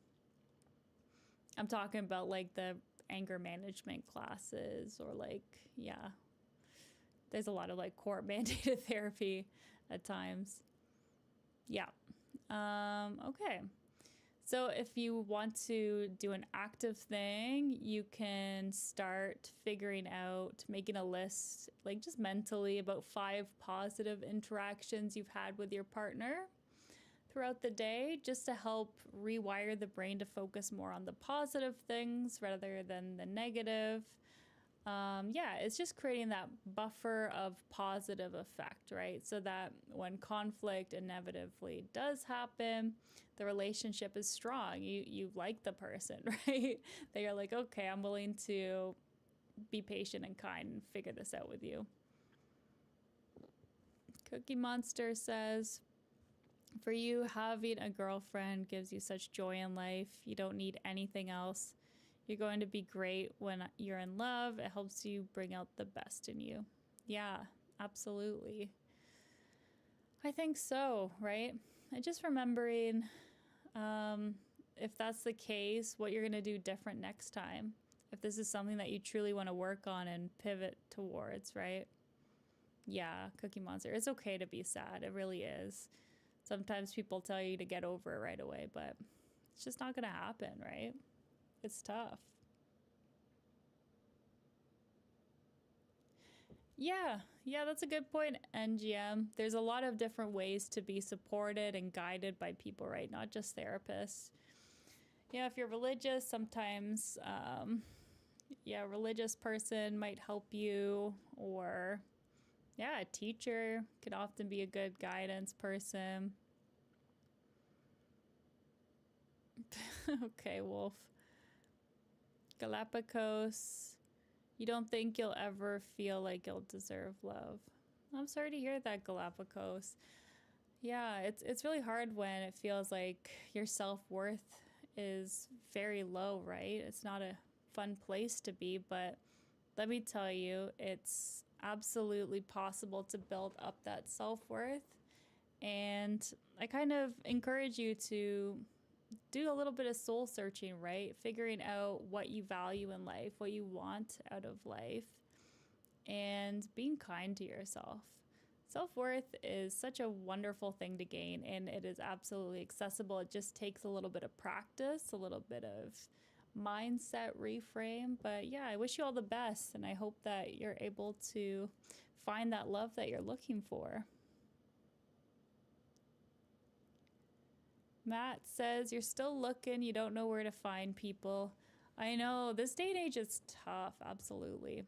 I'm talking about like the anger management classes or like, yeah, there's a lot of like court mandated therapy at times. Yeah. Okay. So if you want to do an active thing, you can start figuring out, making a list, like just mentally, about 5 positive interactions you've had with your partner throughout the day, just to help rewire the brain to focus more on the positive things rather than the negative. Yeah, it's just creating that buffer of positive effect, right? So that when conflict inevitably does happen, the relationship is strong. You like the person, right? They are like, okay, I'm willing to be patient and kind and figure this out with you. Cookie Monster says, for you, having a girlfriend gives you such joy in life. You don't need anything else. You're going to be great when you're in love. It helps you bring out the best in you. Yeah, absolutely. I think so, right? And just remembering if that's the case, what you're going to do different next time. If this is something that you truly want to work on and pivot towards, right? Yeah, Cookie Monster. It's okay to be sad. It really is. Sometimes people tell you to get over it right away, but it's just not going to happen, right? It's tough. Yeah, that's a good point, NGM. There's a lot of different ways to be supported and guided by people, right? Not just therapists. Yeah, if you're religious, sometimes, a religious person might help you, or, yeah, a teacher can often be a good guidance person. Okay, Wolf. Galapagos. You don't think you'll ever feel like you'll deserve love. I'm sorry to hear that, Galapagos. Yeah, it's really hard when it feels like your self-worth is very low, right? It's not a fun place to be, but let me tell you, it's absolutely possible to build up that self-worth. And I kind of encourage you to do a little bit of soul searching, right? Figuring out what you value in life, what you want out of life, and being kind to yourself. Self-worth is such a wonderful thing to gain, and it is absolutely accessible. It just takes a little bit of practice, a little bit of mindset reframe. But yeah, I wish you all the best, and I hope that you're able to find that love that you're looking for. Matt says, you're still looking, you don't know where to find people. I know, this day and age is tough, absolutely.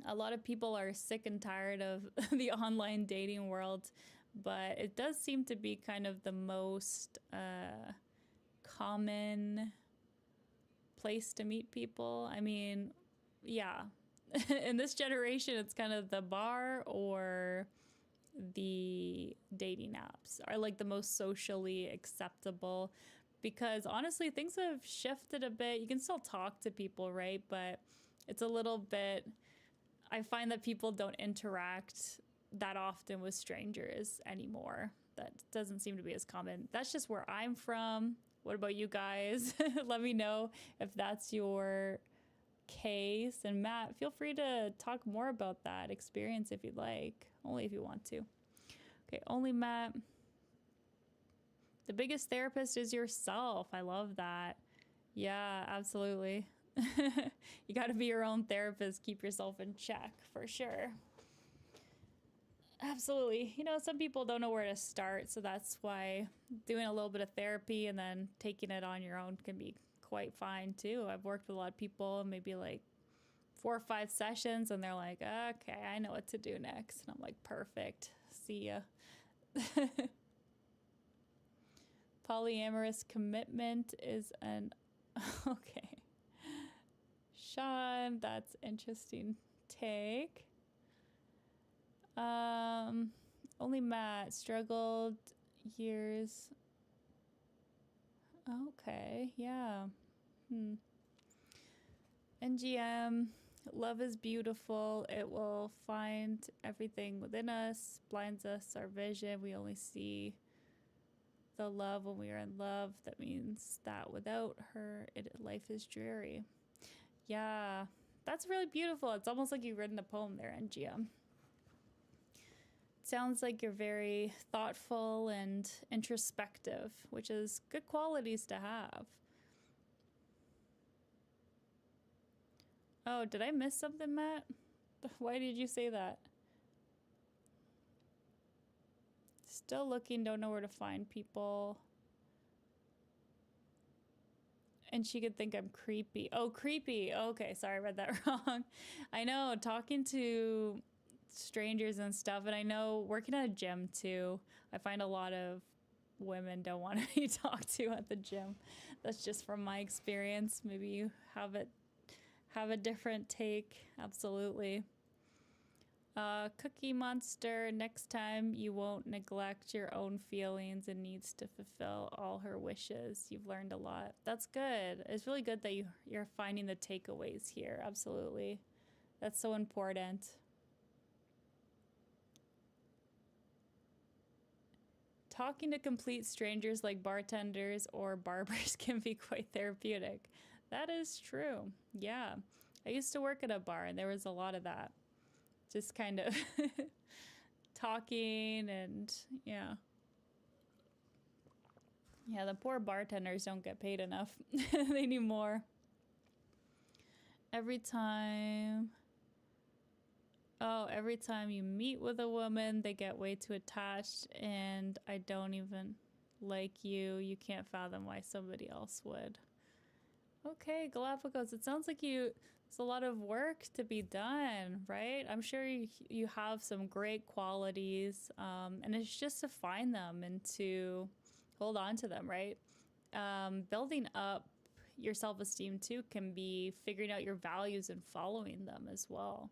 A lot of people are sick and tired of the online dating world, but it does seem to be kind of the most common place to meet people. I mean, yeah, in this generation, it's kind of the bar or the dating apps are like the most socially acceptable, because honestly, things have shifted a bit. You can still talk to people, right? But it's a little bit, I find that people don't interact that often with strangers anymore. That doesn't seem to be as common. That's just where I'm from. What about you guys? Let me know if that's your case. And Matt, feel free to talk more about that experience if you'd like, only if you want to. Okay, only Matt. The biggest therapist is yourself. I love that. Yeah, absolutely. You got to be your own therapist. Keep yourself in check, for sure. Absolutely. You know, some people don't know where to start, so that's why doing a little bit of therapy and then taking it on your own can be quite fine too. I've worked with a lot of people, maybe like 4 or 5 sessions, and they're like, okay, I know what to do next. And I'm like, perfect. See ya. Polyamorous commitment is an... Okay. Sean, that's interesting take. Only Matt struggled years. Okay, yeah. NGM, love is beautiful. It will find everything within us, blinds us, our vision. We only see the love when we are in love. That means that without her, life is dreary. Yeah, that's really beautiful. It's almost like you've written a poem there, NGM. Sounds like you're very thoughtful and introspective, which is good qualities to have. Oh, did I miss something, Matt? Why did you say that? Still looking, don't know where to find people. And she could think I'm creepy. Oh, creepy. Okay, sorry, I read that wrong. I know, talking to strangers and stuff, and I know working at a gym too, I find a lot of women don't want to be talked to at the gym. That's just from my experience. Maybe you have a different take. Absolutely. Cookie Monster, next time you won't neglect your own feelings and needs to fulfill all her wishes. You've learned a lot. That's good. It's really good that you're finding the takeaways here. Absolutely. That's so important. Talking to complete strangers like bartenders or barbers can be quite therapeutic. That is true. Yeah. I used to work at a bar and there was a lot of that. Just kind of talking and yeah. Yeah, the poor bartenders don't get paid enough. They need more. Every time you meet with a woman, they get way too attached, and I don't even like you. You can't fathom why somebody else would. Okay, Galapagos, it sounds like there's a lot of work to be done, right? I'm sure you have some great qualities, and it's just to find them and to hold on to them, right? Building up your self-esteem too can be figuring out your values and following them as well.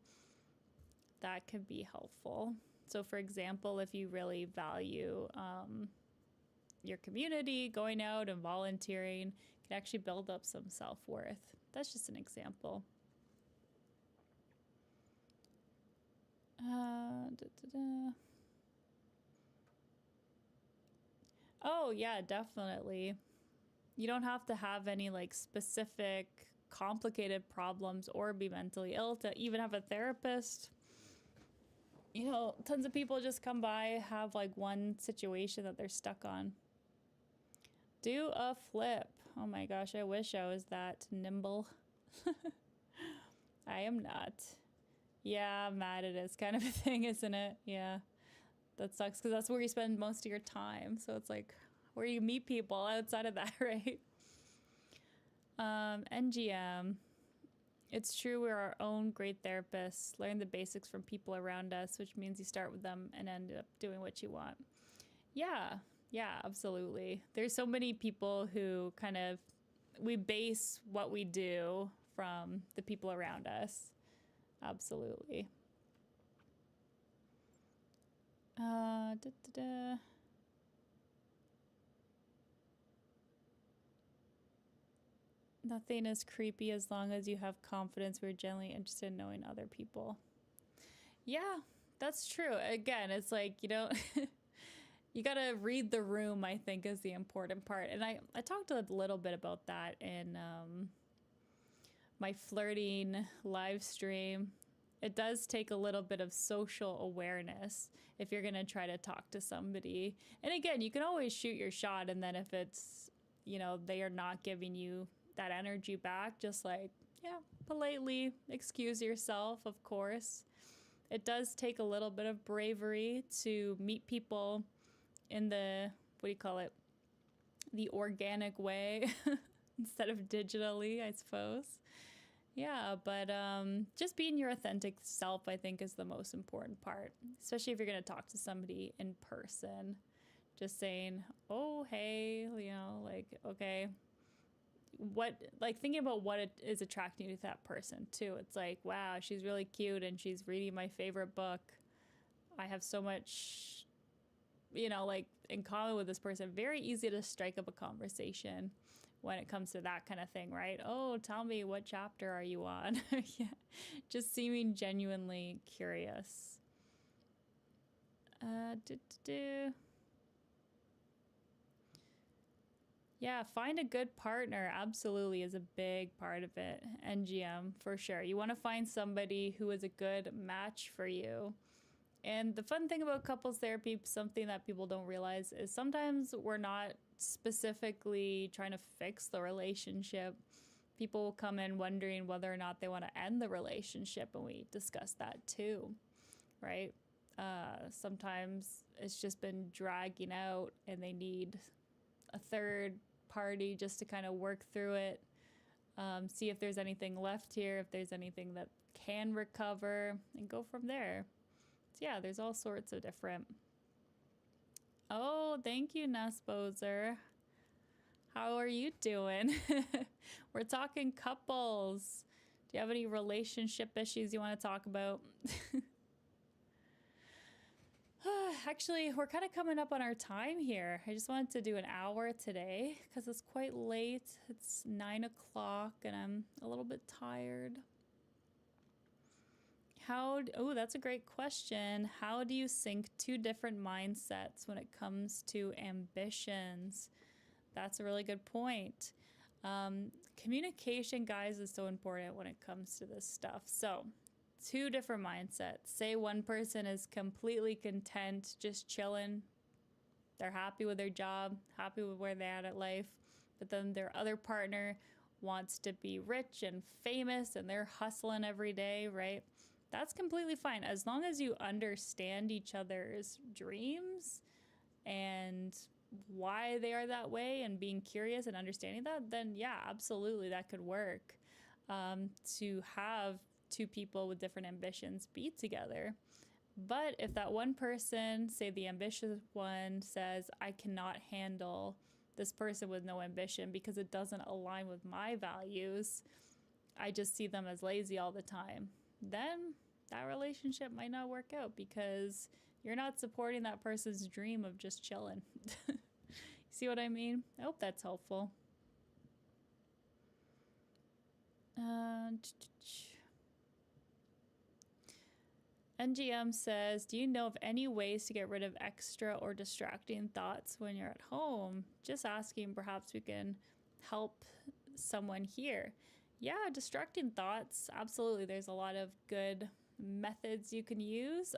That can be helpful. So for example, if you really value your community, going out and volunteering can actually build up some self-worth. That's just an example. Oh yeah, definitely. You don't have to have any like specific complicated problems or be mentally ill to even have a therapist. You know, tons of people just come by, have like one situation that they're stuck on. Do a flip. Oh my gosh, I wish I was that nimble. I am not. Yeah, Matt, it is kind of a thing, isn't it? Yeah. That sucks because that's where you spend most of your time. So it's like where you meet people outside of that, right? NGM. It's true, we're our own great therapists. Learn the basics from people around us, which means you start with them and end up doing what you want. Yeah, absolutely. There's so many people who we base what we do from the people around us. Absolutely. Nothing is creepy as long as you have confidence. We're generally interested in knowing other people. Yeah, that's true. Again, it's like, you don't, you gotta read the room, I think, is the important part. And I talked a little bit about that in my flirting live stream. It does take a little bit of social awareness if you're gonna try to talk to somebody. And again, you can always shoot your shot, and then if it's, you know, they are not giving you that energy back, just like, yeah, politely excuse yourself, of course. It does take a little bit of bravery to meet people in the, what do you call it, the organic way instead of digitally, I suppose. Yeah, but just being your authentic self, I think, is the most important part, especially if you're going to talk to somebody in person. Just saying, oh, hey, you know, like, okay, thinking about what it is attracting you to that person too. It's like, wow, she's really cute and she's reading my favorite book. I have so much, you know, like in common with this person. Very easy to strike up a conversation when it comes to that kind of thing, right? Oh, tell me, what chapter are you on? Yeah, just seeming genuinely curious. Yeah, find a good partner absolutely is a big part of it. NGM, for sure. You want to find somebody who is a good match for you. And the fun thing about couples therapy, something that people don't realize, is sometimes we're not specifically trying to fix the relationship. People will come in wondering whether or not they want to end the relationship, and we discuss that too, right? Sometimes it's just been dragging out and they need a third party just to kind of work through it, see if there's anything left here, if there's anything that can recover, and go from there. So yeah, there's all sorts of different. Oh, thank you, Nesposer. How are you doing? We're talking couples. Do you have any relationship issues you want to talk about? Actually, we're kind of coming up on our time here. I just wanted to do an hour today because it's quite late. It's 9 o'clock and I'm a little bit tired. Oh, that's a great question. How do you sync two different mindsets when it comes to ambitions? That's a really good point. Communication, guys, is so important when it comes to this stuff. So, two different mindsets. Say one person is completely content, just chilling. They're happy with their job, happy with where they're at life. But then their other partner wants to be rich and famous and they're hustling every day, right? That's completely fine. As long as you understand each other's dreams and why they are that way and being curious and understanding that, then yeah, absolutely, that could work. To have two people with different ambitions be together. But if that one person, say the ambitious one, says, I cannot handle this person with no ambition because it doesn't align with my values, I just see them as lazy all the time, then that relationship might not work out because you're not supporting that person's dream of just chilling. See what I mean? I hope that's helpful. NGM says, do you know of any ways to get rid of extra or distracting thoughts when you're at home? Just asking, perhaps we can help someone here. Yeah, distracting thoughts, absolutely. There's a lot of good methods you can use.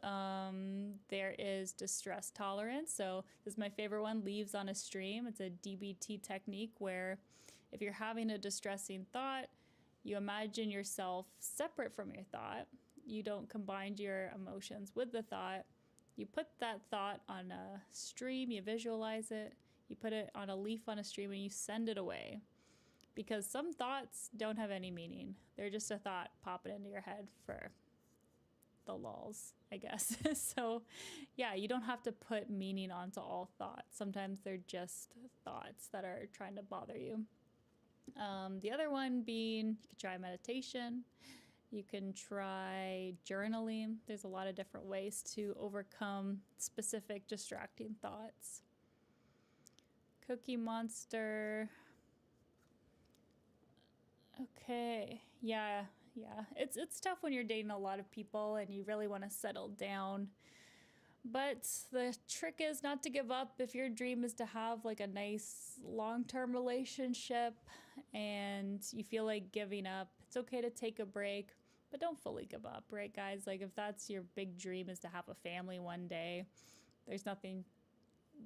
There is distress tolerance. So this is my favorite one, leaves on a stream. It's a DBT technique where if you're having a distressing thought, you imagine yourself separate from your thought. You don't combine your emotions with the thought. You put that thought on a stream, you visualize it, you put it on a leaf on a stream and you send it away. Because some thoughts don't have any meaning. They're just a thought popping into your head for the lulz, I guess. So yeah, you don't have to put meaning onto all thoughts. Sometimes they're just thoughts that are trying to bother you. The other one being, you could try meditation. You can try journaling. There's a lot of different ways to overcome specific distracting thoughts. Cookie Monster. Okay, yeah. It's tough when you're dating a lot of people and you really want to settle down. But the trick is not to give up. If your dream is to have like a nice long-term relationship and you feel like giving up, it's okay to take a break, but don't fully give up, right, guys? Like if that's your big dream is to have a family one day, there's nothing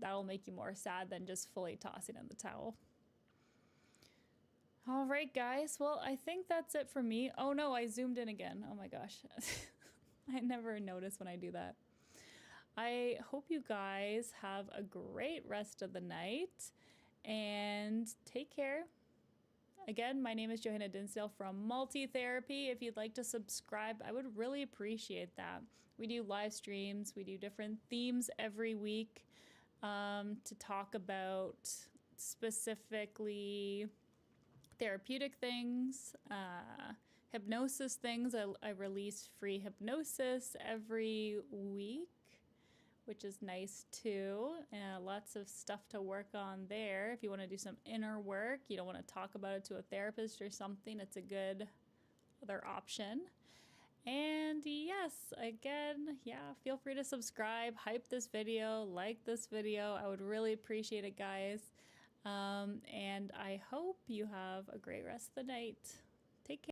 that'll make you more sad than just fully tossing in the towel. All right, guys. Well, I think that's it for me. Oh no, I zoomed in again. Oh my gosh. I never notice when I do that. I hope you guys have a great rest of the night and take care. Again, my name is Johanna Dinsdale from Multi-Therapy. If you'd like to subscribe, I would really appreciate that. We do live streams. We do different themes every week to talk about specifically therapeutic things, hypnosis things. I release free hypnosis every week, which is nice too. Lots of stuff to work on there. If you want to do some inner work, you don't want to talk about it to a therapist or something, it's a good other option. And yes, again, yeah, feel free to subscribe, hype this video, like this video. I would really appreciate it, guys. And I hope you have a great rest of the night.